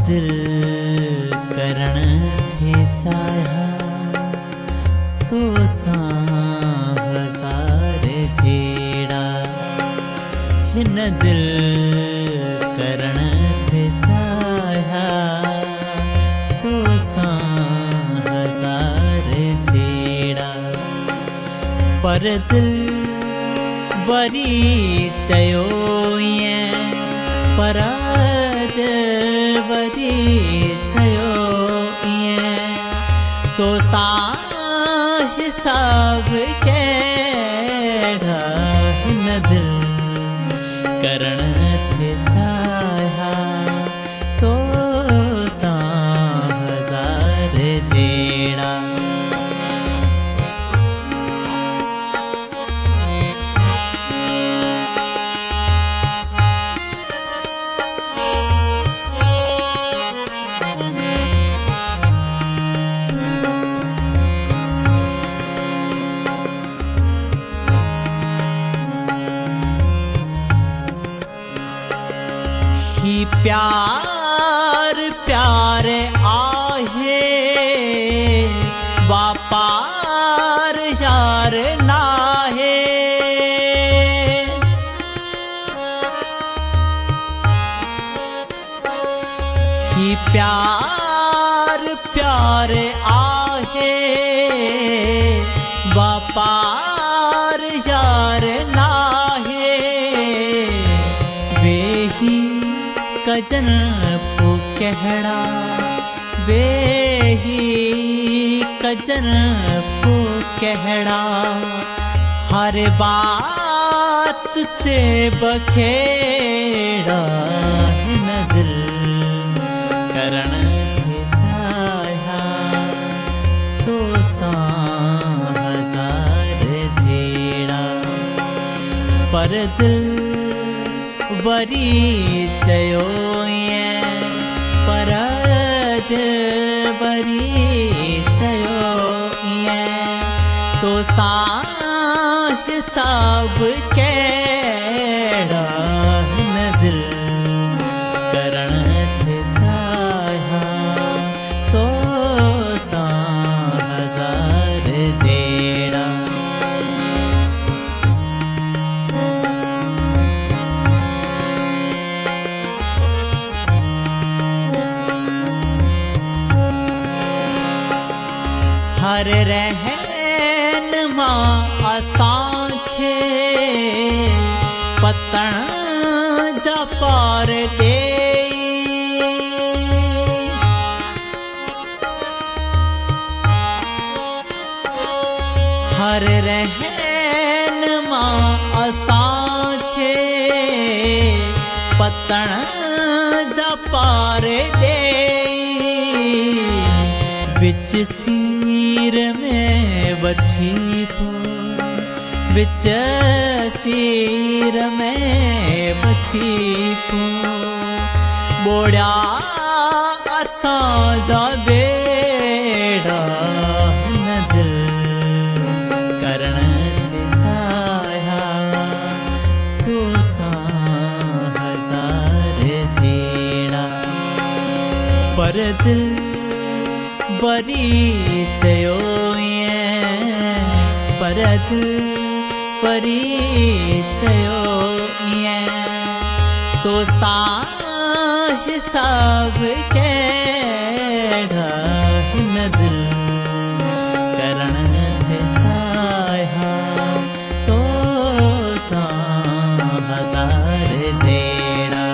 दिल करण थे चाहा तो हजार छेड़ा हिन दिल करण थे चाहा तो हजार छेड़ा पर दिल वरी चयो पर वरी चयो तो सा हिसाब केड़ा हिन दिल करण थे चाहा तो सा हजार छेड़ा प्यार प्यार आहे वापार यार नाहे ही प्यार प्यार आहे वापार यार नाहे वे ही कजन पो कहड़ा वे ही कजन पो कहड़ा हर बात ते बखेड़ा हिन दिल करण थे चाहा तो सा हजार छेड़ा पर दिल वरी चयो पर वरी चयो तो सा हिसाब केड़ा हिन दिल करण थे चाहा तो सा हजार छेड़ा हर रहन मां असांखे पतण जा पार ॾेई हर रहन मां असांखे पतण जा पार ॾेई विच सीर में वठी पो विच सीर में वठी पो बोड़ा असां जा बेड़ा हिन दिल करण थे चाहा तो सा हजार छेड़ा पर दिल वरी चयो पर दिल वरी चयो तो सा हिसाब केड़ा हिन दिल करण थे चाहा तो सा हजार छेड़ा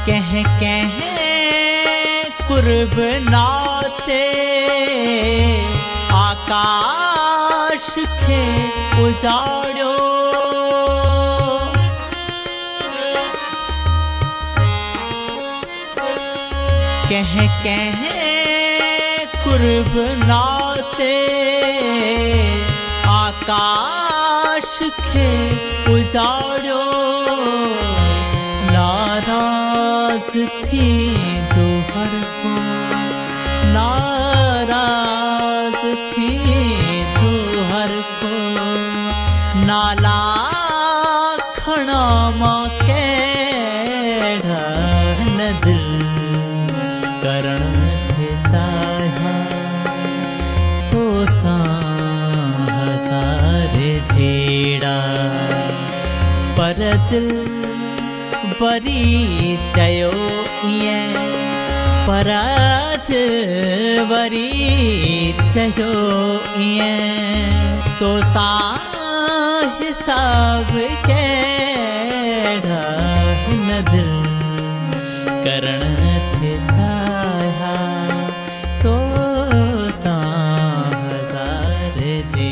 कह कह कुर्ब नाते आकाश खे उजाड़ो कह कह कुर्ब नाते आकाश खे उजाड़ियो नाराज़ थी तो हर को नाराज़ थी तो हर को नाला खणा मां केड़ा न दिल करण थे चाहा तो सा हसारे छेड़ा पर दिल वरी चयो ईअं पर दिल वरी चयो ईअं तो सा हिसाब केड़ा न दिल करण थे चाहा तो सा हज़ार जे